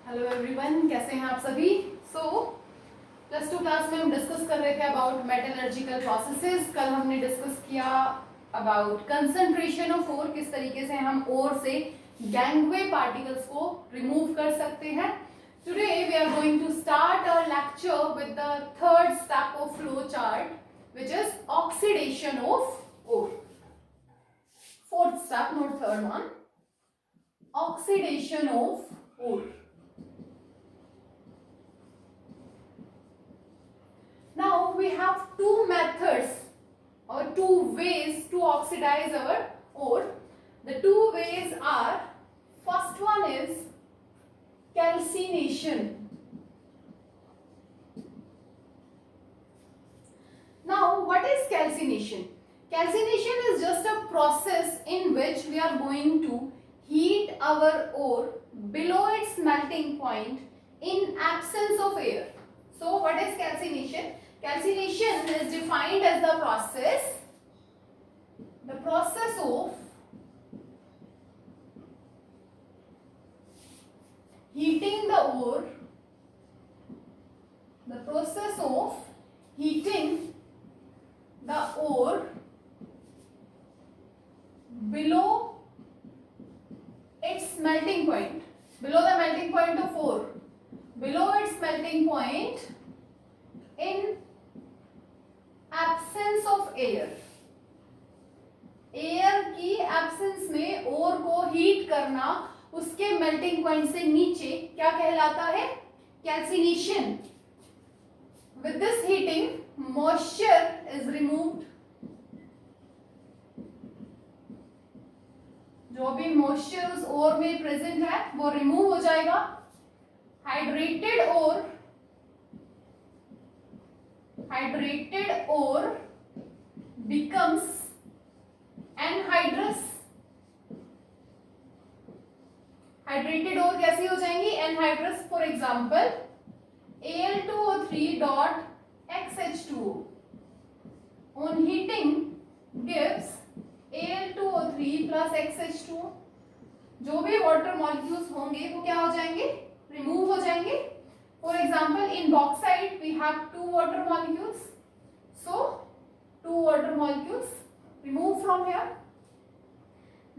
Hello everyone, कैसे हैं आप सभी। प्लस टू क्लास में हम डिस्कस कर रहे थे अबाउट मेटलर्जिकल प्रोसेसेस। कल हमने डिस्कस किया अबाउट कंसंट्रेशन ऑफ ओर, किस तरीके से हम ओर से गैंगवे पार्टिकल्स को रिमूव कर सकते हैं। Today we are going to start our lecture with the third step of flow chart which is oxidation of ore. Fourth step, not third one, oxidation of ore. Now we have two methods or two ways to oxidize our ore. The two ways are, first one is calcination. Now what is calcination? Calcination is just a process in which we are going to heat our ore below its melting point in absence of air. So what is calcination? Calcination is defined as the process of heating the ore, the process of heating the ore below its melting point, below the melting point of ore, below its melting point in absence of air. Air की absence में ओर को heat करना उसके melting point से नीचे क्या कहलाता है? Calcination. With this heating moisture is removed. जो भी मॉइस्चर उस ओर में प्रेजेंट है वो रिमूव हो जाएगा। Hydrated ore becomes anhydrous. Hydrated ore कैसी हो जाएंगी? Anhydrous. For example Al2O3 dot XH2O on heating gives Al2O3 plus XH2O. जो भी वाटर मॉलिक्यूल्स होंगे वो क्या हो जाएंगे? रिमूव हो जाएंगे। For example, in bauxite we have two water molecules, so two water molecules remove from here.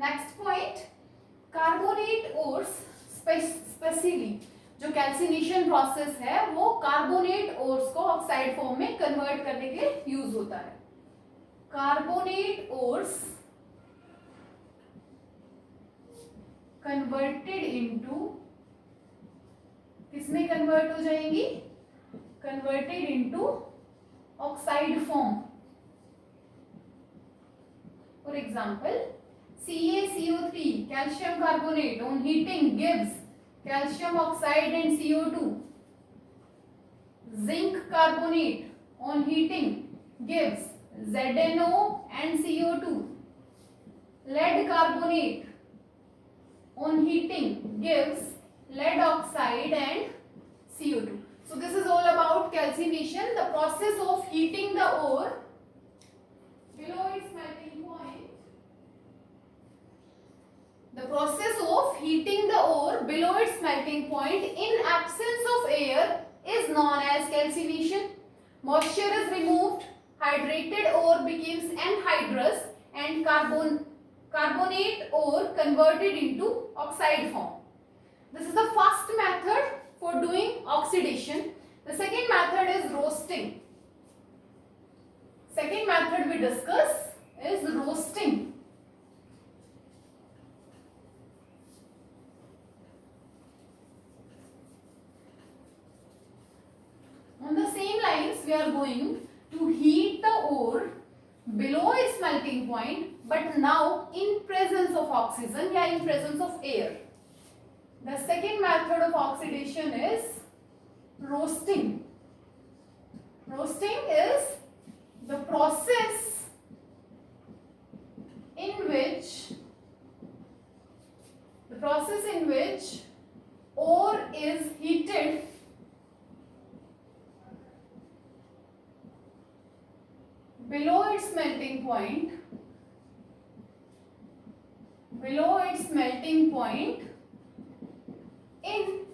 Next point, carbonate ores, specially जो कैल्सिनेशन प्रोसेस है वो कार्बोनेट ओर्स को ऑक्साइड फॉर्म में कन्वर्ट करने के लिए यूज होता है। कार्बोनेट ओर्स कन्वर्टेड इनटू, किसमें कन्वर्ट हो जाएंगी? Converted into oxide form. For example CaCO3 calcium carbonate on heating gives calcium oxide and CO2. Zinc carbonate on heating gives ZnO and CO2. lead carbonate on heating gives lead oxide and CO2. So this is all about calcination, the process of heating the ore below its melting point. The process of heating the ore below its melting point in absence of air is known as calcination. Moisture is removed, hydrated ore becomes anhydrous and carbonate ore converted into oxide form. This is the first method for doing oxidation. The second method is roasting. Second method we discuss is roasting. On the same lines, we are going to heat the ore below its melting point, but now in presence of oxygen या in presence of air. The second method of oxidation is roasting. Roasting is the process in which ore is heated below its melting point in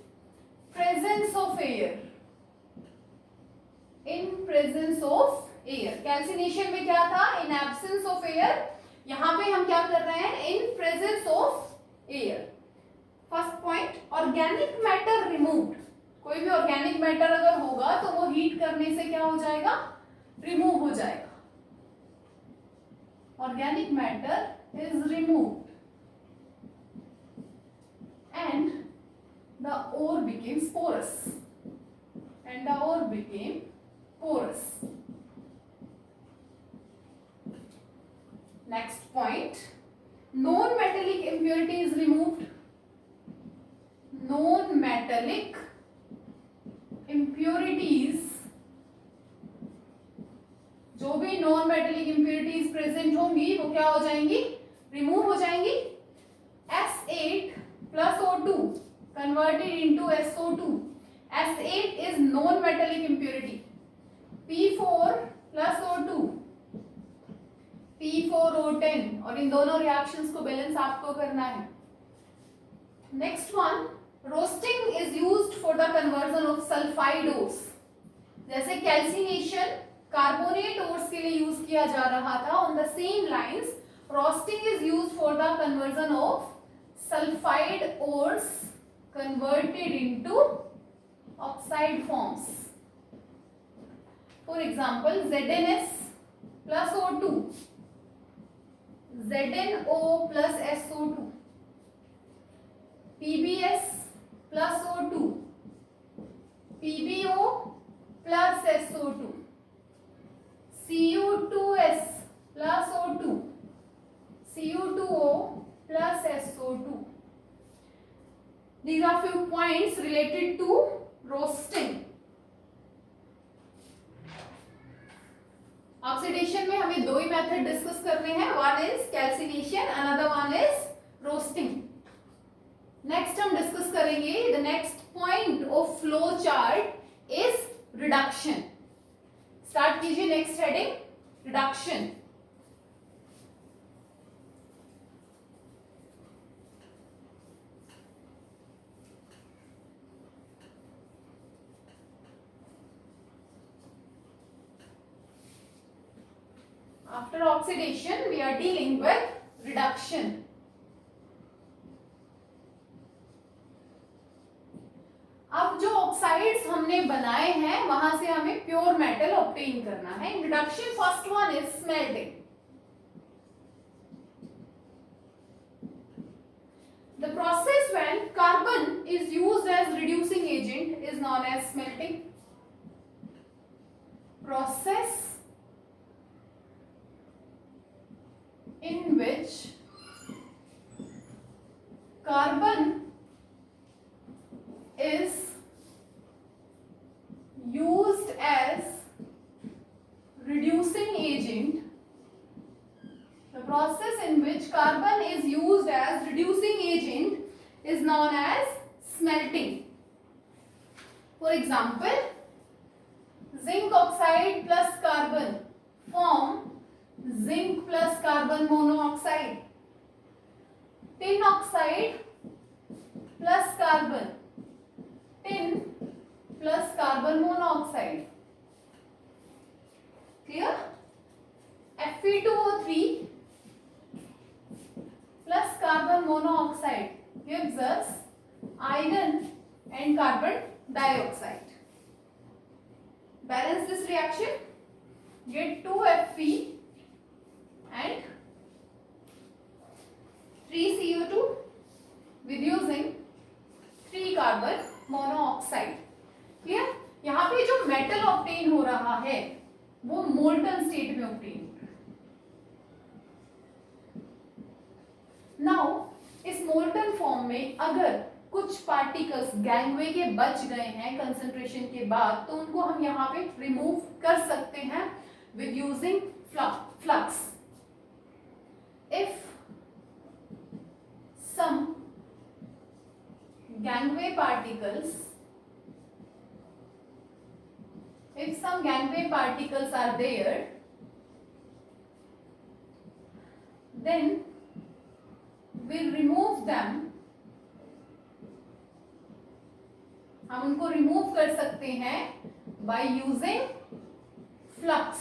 air, in presence of air. Calcination में क्या था, in absence of air, यहां पे हम क्या कर रहे हैं, in presence of air. First point, organic matter removed. कोई भी ऑर्गेनिक मैटर अगर होगा तो वो हीट करने से क्या हो जाएगा, रिमूव हो जाएगा। Organic matter is removed and the ore became porous, and the ore became porous. Next point, non-metallic impurity is removed. Non-metallic impurities, जो भी नॉन मेटेलिक इंप्योरिटीज प्रेजेंट होंगी वो क्या हो जाएंगी, रिमूव हो जाएंगी। S8 plus O2 converted into SO2. S8 is non-metallic impurity. P4 plus O2, P4O10, और इन दोनों रिएक्शंस को बैलेंस आपको करना है। Next one, roasting is used for the conversion of sulphide ores. जैसे कैल्सिनेशन कार्बोनेट ओर्स के लिए यूज किया जा रहा था, on the same lines roasting is used for the conversion of sulfide ores converted into oxide forms. For example, ZnS plus O2, ZnO plus SO2, PbS plus O2, PbO plus SO2, Cu2S plus O2, Cu2O plus SO2. These are few points related to roasting. Oxidation में हमें दो ही method discuss करने हैं, one is calcination, another one is roasting. Next हम discuss करेंगे, the next point of flow chart is reduction. Start कीजिए next heading, reduction. After oxidation, we are dealing with reduction. अब जो ऑक्साइड्स हमने बनाए हैं वहां से हमें प्योर मेटल ऑब्टेन करना है। Reduction, first one is smelting. The process when carbon is used as reducing agent is known as smelting. Process in which carbon is used as reducing agent, the process in which carbon is used as reducing agent is known as smelting. For example, zinc oxide plus carbon form zinc plus carbon monoxide. Tin oxide plus carbon, tin plus carbon monoxide. Clear? Fe2O3 plus carbon monoxide gives us iron and carbon dioxide. Balance this reaction, get 2Fe and 3CO2 with using 3 carbon monoxide. Clear? यहाँ पे जो metal obtain हो रहा है वो molten state में obtain हो रहा है। नाउ इस मोल्टन फॉर्म में अगर कुछ पार्टिकल्स गैंगवे के बच गए हैं कंसंट्रेशन के बाद, तो उनको हम यहाँ पे रिमूव कर सकते हैं with using flux. If some gangway particles are there, then we'll remove them। हम उनको रिमूव कर सकते हैं by using flux.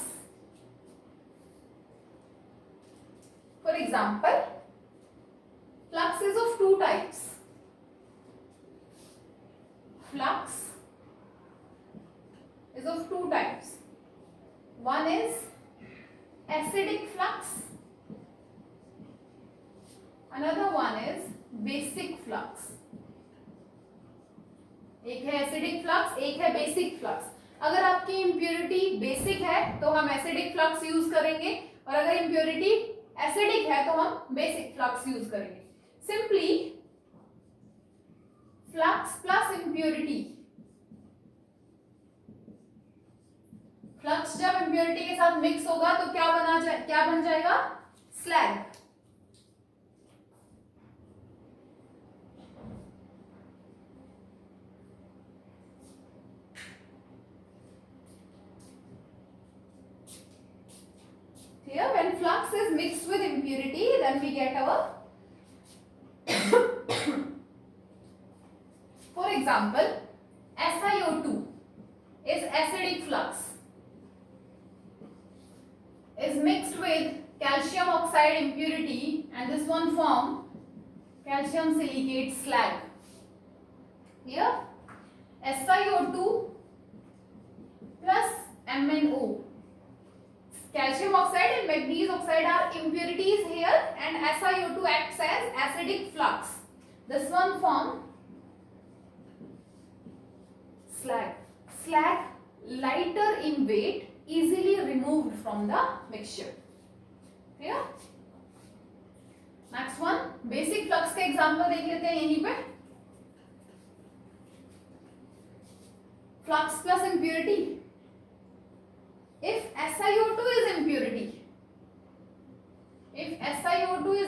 For example, flux is of two types. Flux is of two types. One is acidic flux, another one is basic flux. एक है acidic flux, एक है basic flux. अगर आपकी इम्प्योरिटी बेसिक है तो हम एसिडिक फ्लक्स यूज करेंगे, और अगर इम्प्योरिटी एसिडिक है तो हम बेसिक फ्लक्स यूज करेंगे। Simply flux plus impurity, flux जब इम्प्योरिटी के साथ मिक्स होगा तो क्या बन जाएगा? Slag. Here when flux is mixed with impurity, then we get our for example, SiO2 is acidic flux, is mixed with calcium oxide impurity, and this one form calcium silicate slag. Here SiO2 plus MnO, calcium oxide and manganese oxide are impurities here, and SiO2 acts as acidic flux. This one form slag. Slag lighter in weight, easily removed from the mixture. Clear? Next one, basic flux का example देख लेते हैं यहीं पे। Flux plus impurity. If SiO2 is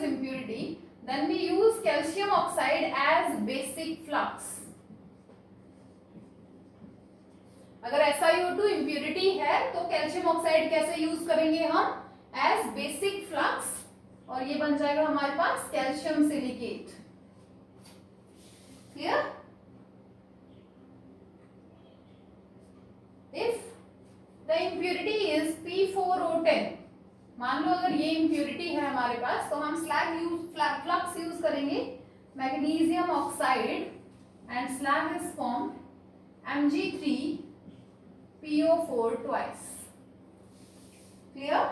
impurity, then we use calcium oxide as basic flux. अगर SiO2 impurity है तो calcium oxide कैसे यूज करेंगे हम? एज बेसिक फ्लक्स, और ये बन जाएगा हमारे पास calcium silicate. Clear? If the impurity is P4O10, मान लो अगर ये इम्प्योरिटी है हमारे पास, तो हम फ्लक्स यूज करेंगे magnesium oxide, and slag is form Mg3PO4 twice. Clear?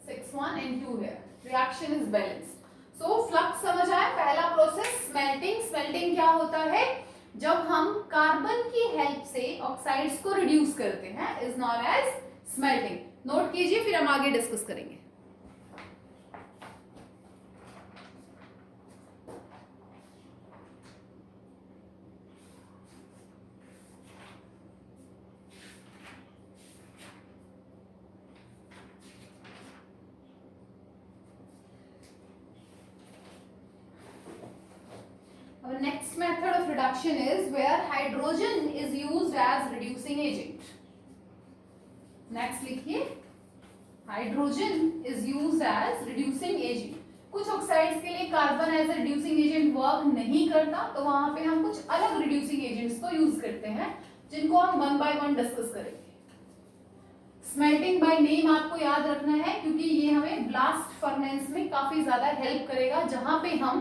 6 1 and 2 here. Reaction is balanced. So flux समझ आया। पहला प्रोसेस स्मेल्टिंग। स्मेल्टिंग क्या होता है? जब हम कार्बन की हेल्प से ऑक्साइड्स को रिड्यूस करते हैं, is known as smelting. Note कीजिए, फिर हम आगे डिस्कस करेंगे। Our next method of reduction is where hydrogen is used as reducing agent. Next लिखिए, hydrogen is used as reducing agent. कुछ ऑक्साइड्स के लिए carbon as a reducing agent work नहीं करता, तो वहां पे हम कुछ अलग रिड्यूसिंग एजेंट्स को यूज करते हैं, जिनको हम वन बाय वन डिस्कस करेंगे। स्मेल्टिंग बाय नेम आपको याद रखना है, क्योंकि ये हमें ब्लास्ट फर्नेस में काफी ज्यादा हेल्प करेगा, जहां पे हम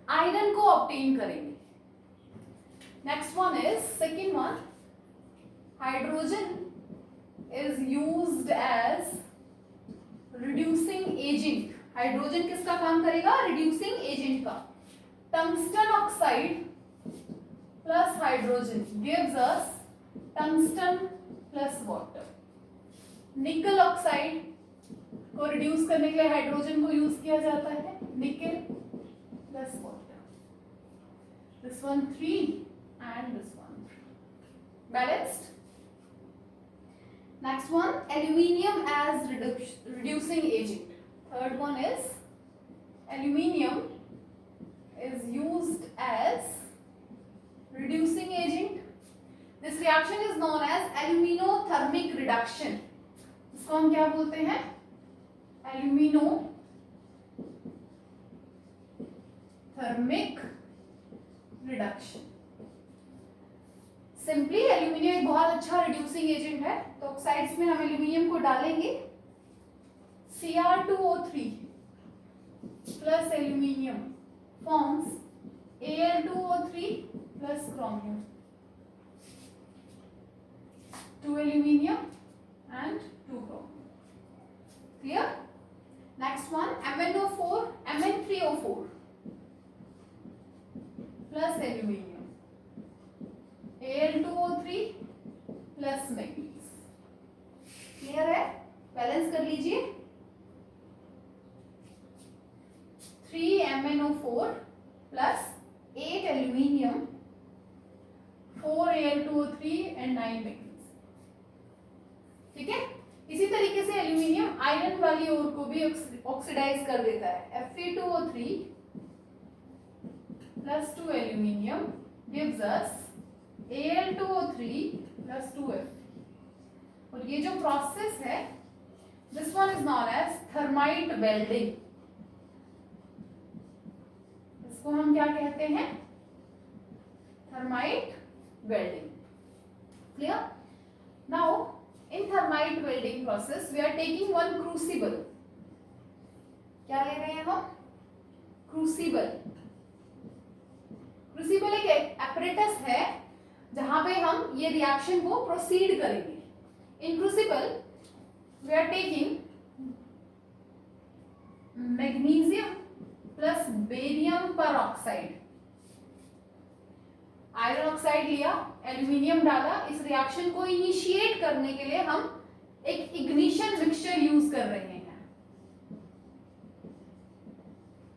आयरन को ऑब्टेन करेंगे। Next one is second one, hydrogen is used as reducing agent. Hydrogen किसका काम करेगा? रिड्यूसिंग एजेंट का। Tungsten oxide plus hydrogen gives us tungsten plus water. Nickel oxide को रिड्यूस करने के लिए हाइड्रोजन को यूज किया जाता है, निकल plus water. This one 3 and this one 3. Balanced. Next one, aluminium as reducing agent. Third one is aluminium is used as reducing agent. This reaction is known as aluminothermic reduction. इसको हम क्या बोलते हैं? Aluminothermic reduction. Simply aluminium एक बहुत अच्छा reducing agent है, तो ऑक्साइड्स में हम एल्यूमिनियम को डालेंगे, Cr2O3 plus aluminium forms Al2O3 plus chromium, 2 aluminium and 2 chromium. Clear? Next one, MnO4 Mn3O4 plus aluminium, Al2O3 plus manganese. Clear है? बैलेंस कर लीजिए, 3 MnO4 plus 8 aluminium, 4 Al2O3 and 9 manganese. ठीक है? इसी तरीके से एल्यूमिनियम आयरन वाली ओर को भी ऑक्सीडाइज कर देता है, Fe2O3 plus 2 aluminium gives us Al2O3 plus 2Fe. और ये जो प्रोसेस है, this one is known as thermite welding. इसको हम क्या कहते हैं? Thermite welding. Clear? Now in thermite welding process we are taking one crucible. क्या ले रहे हैं हम? क्रूसिबल। क्रूसिबल एक apparatus है जहां पे हम ये रिएक्शन को प्रोसीड करेंगे। In crucible we are taking magnesium plus barium peroxide, iron oxide लिया, एल्यूमिनियम डाला, इस रिएक्शन को इनिशिएट करने के लिए हम एक इग्निशन मिक्सचर यूज कर रहे हैं।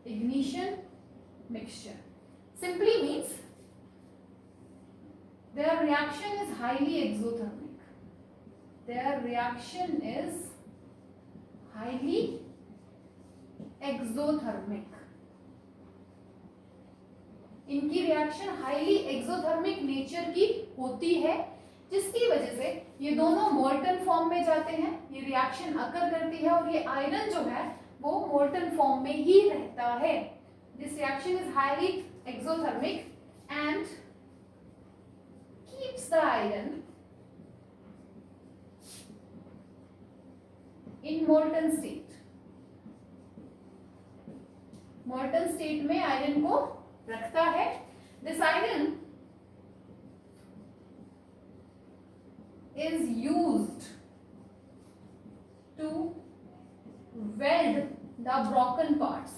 Ignition mixture simply means their reaction is highly exothermic. Their reaction is highly exothermic. इनकी रिएक्शन हाईली एक्सोथर्मिक नेचर की होती है, जिसकी वजह से ये दोनों मोल्टन फॉर्म में जाते हैं, ये रिएक्शन अकर करती है और ये आयरन जो है वो मोल्टन फॉर्म में ही रहता है। This reaction is highly exothermic and keeps the iron in molten state. Molten state में आयरन को रखता है। This iron is used to weld the broken parts.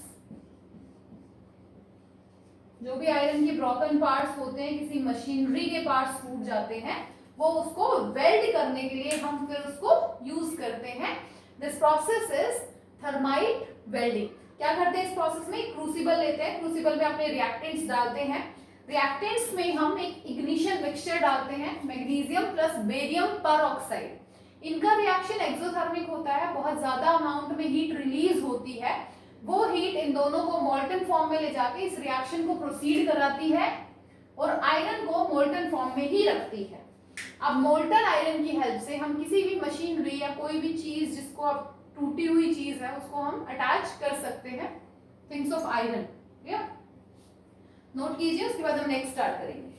जो भी आयरन के ब्रोकन पार्ट्स होते हैं, किसी मशीनरी के पार्ट्स टूट जाते हैं, वो उसको वेल्ड करने के लिए हम फिर उसको यूज करते हैं। This process is thermite welding. क्या करते हैं इस प्रोसेस में? क्रूसिबल लेते हैं, क्रूसिबल में अपने रिएक्टेंट्स डालते हैं, रिएक्टेंट्स में हम एक इग्निशन मिक्सचर डालते हैं, मैग्नीशियम प्लस बेरियम पेरोक्साइड। इनका रिएक्शन एक्सोथर्मिक होता है, बहुत ज्यादा अमाउंट में हीट रिलीज होती है। वो हीट इन दोनों को मोल्टन फॉर्म में ले जाके इस रिएक्शन को प्रोसीड कराती है और आयरन को मोल्टन फॉर्म में ही रखती है। अब मोल्टन आयरन की हेल्प से हम किसी भी मशीनरी या कोई भी चीज जिसको अब टूटी हुई चीज है उसको हम अटैच कर सकते हैं। Things of iron, clear? Note कीजिए, उसके बाद हम नेक्स्ट स्टार्ट करेंगे।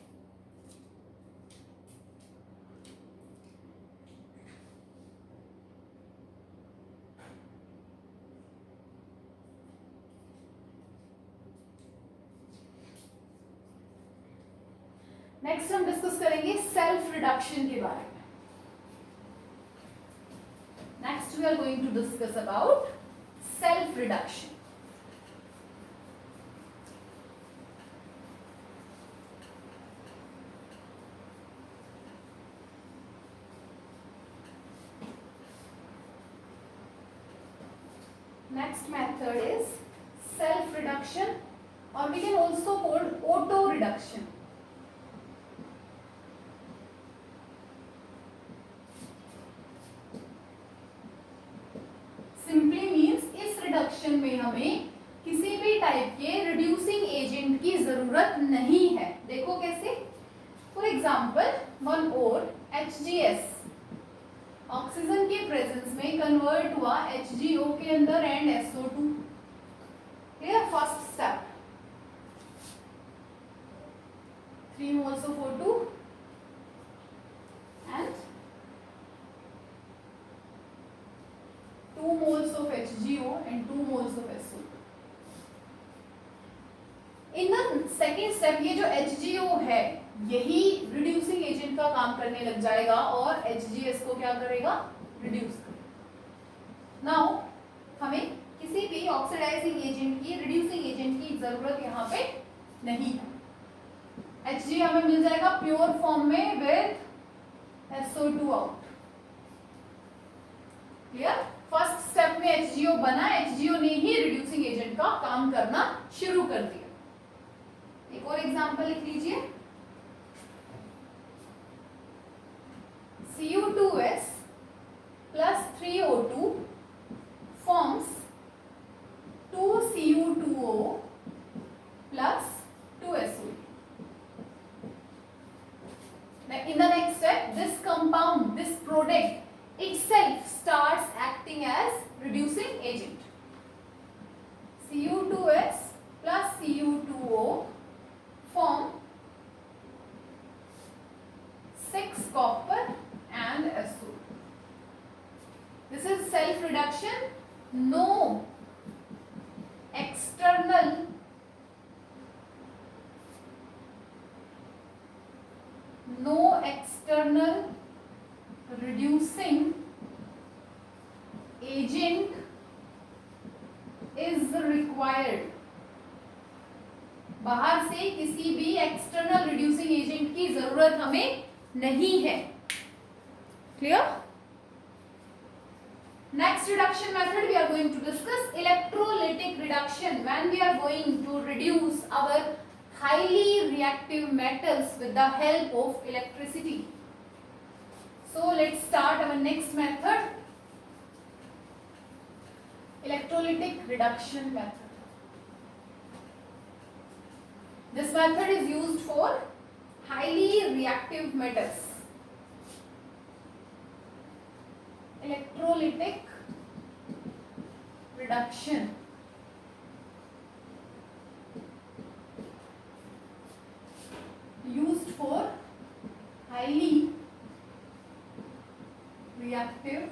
नेक्स्ट हम डिस्कस करेंगे सेल्फ रिडक्शन के बारे में। Next we are going to discuss about self reduction. Next method is self reduction, or we can also call auto reduction. Simply means इस रिडक्शन में हमें किसी भी टाइप के रिड्यूसिंग एजेंट की जरूरत नहीं है। देखो कैसे? फॉर एग्जाम्पल, वन और HgS ऑक्सीजन के प्रेजेंस में कन्वर्ट हुआ HgO के अंदर and SO2। Clear? First step. 3 moles of O2 and 2 moles of HGO and 2 moles of SO2. In the second step ये जो HGO है यही रिड्यूसिंग एजेंट का काम करने लग जाएगा और HGS को क्या करेगा, रिड्यूस करेगा। नाउ हमें किसी भी ऑक्सीडाइजिंग एजेंट की, रिड्यूसिंग एजेंट की जरूरत यहाँ पे नहीं है। HG हमें मिल जाएगा प्योर फॉर्म में with SO2 out. Clear? First step में HGO बना, HGO ने ही रिड्यूसिंग एजेंट का काम करना शुरू कर दिया। एक और एग्जांपल लिख लीजिए, Cu2s plus 3O2 forms 2Cu2O plus 2SO2. In the next step, this compound, this product itself starts acting as reducing agent. Cu2s plus Cu2O form 6 copper and SO2. This is self reduction. No external reducing agent is required. बाहर से किसी भी external reducing agent की जरूरत हमें नहीं है। Clear? Next reduction method we are going to discuss electrolytic reduction, when we are going to reduce our highly reactive metals with the help of electricity. So let's start our next method, electrolytic reduction method. This method is used for highly reactive metals. Electrolytic reduction used for highly reactive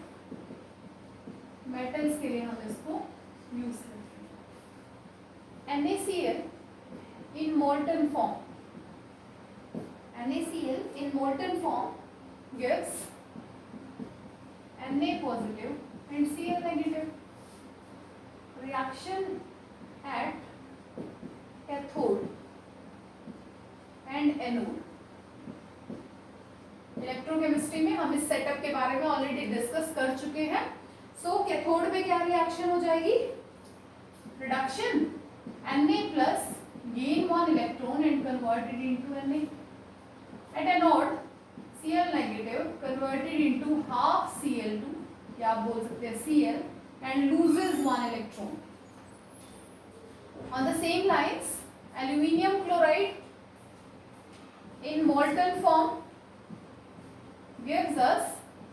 metals के लिए हम इसको use करते हैं। NaCl in molten form, NaCl in molten form gives Na positive and Cl negative. Reaction at cathode and anode. Electrochemistry में हम इस setup के बारे में ऑलरेडी डिस्कस कर चुके हैं। सो कैथोड पे क्या रिएक्शन हो जाएगी, reduction, Na plus gain 1 electron and converted into Na। At anode Cl negative converted into half Cl2 या आप बोल सकते हैं Cl and loses 1 electron. On the same lines aluminium chloride in molten form gives us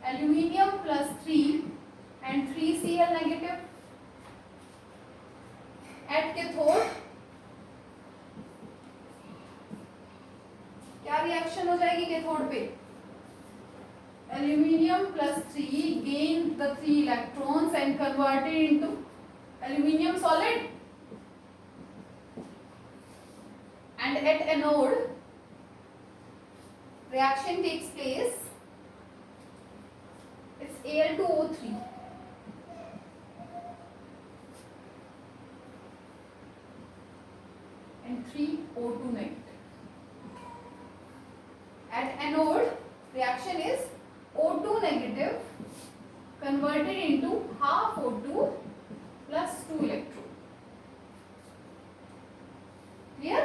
aluminium plus 3 and 3Cl negative. At cathode क्या reaction हो जाएगी cathode पे, aluminium plus 3 gain the 3 electrons and converted into aluminium solid, and at anode reaction takes place, it's Al2O3 and 3O2 negative. At anode reaction is O2 negative converted into half O2 plus 2 electron. Clear?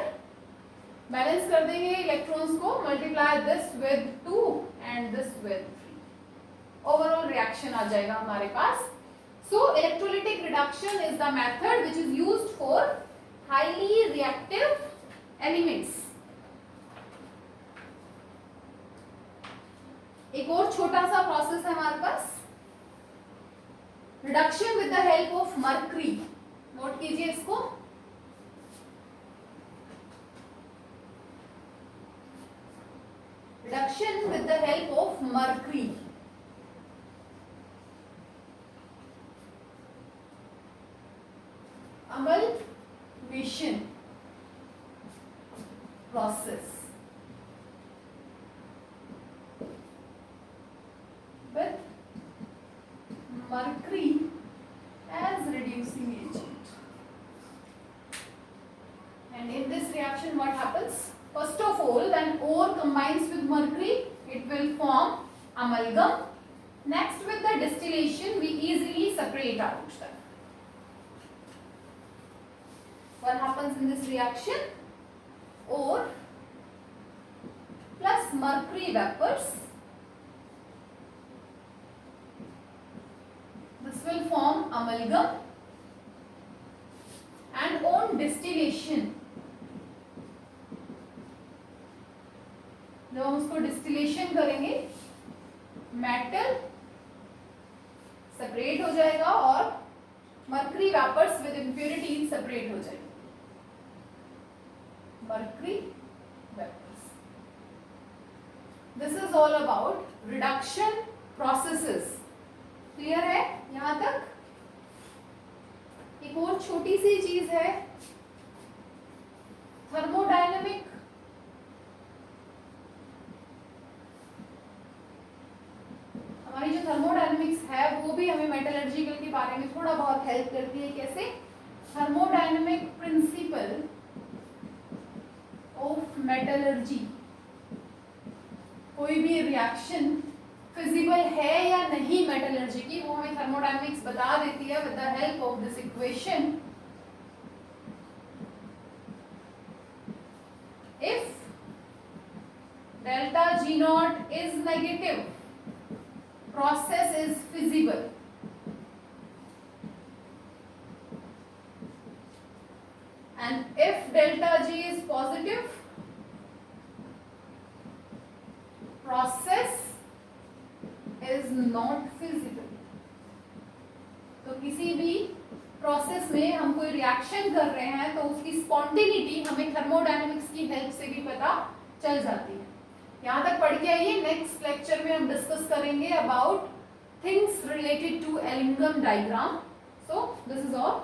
Balance कर देंगे electrons को, multiply this with 2 and this with 3, overall reaction आ जाएगा हमारे पास। So electrolytic reduction is the method which is used for highly reactive elements. एक और छोटा सा प्रोसेस है हमारे पास, reduction with the help of mercury. Note कीजिए इसको, mercury. Amalgamation process with mercury as reducing agent. And in this reaction what happens? First of all, when ore combines with mercury, it will form amalgam. Next, with the distillation, we easily separate out them. What happens in this reaction? Ore plus mercury vapors. This will form amalgam. And on distillation, जब हम उसको distillation करेंगे, metal separate हो जाएगा और mercury vapours with impurities separate हो जाएगी. Mercury vapours. This is all about reduction processes. Clear है यहां तक? एक और छोटी सी चीज है, थर्मोडायनेमिक. हमारी जो थर्मोडायनेमिक्स है वो भी हमें मेटलर्जिकल के बारे में थोड़ा बहुत हेल्प करती है. कैसे? Thermodynamic principle of metallurgy. कोई भी रिएक्शन फिजिबल है या नहीं मेटलर्जी की, वो हमें थर्मोडायनेमिक्स बता देती है with the help of this equation. If delta G naught is negative, process is feasible. And if delta G is positive, process is not feasible. तो किसी भी प्रोसेस में हम कोई रिएक्शन कर रहे हैं तो उसकी स्पॉन्टेनिटी हमें थर्मोडायनेमिक्स की हेल्प से भी पता चल जाती है. यहाँ तक पढ़ के आइए. नेक्स्ट लेक्चर में हम डिस्कस करेंगे about things related to Ellingham diagram. So this is all.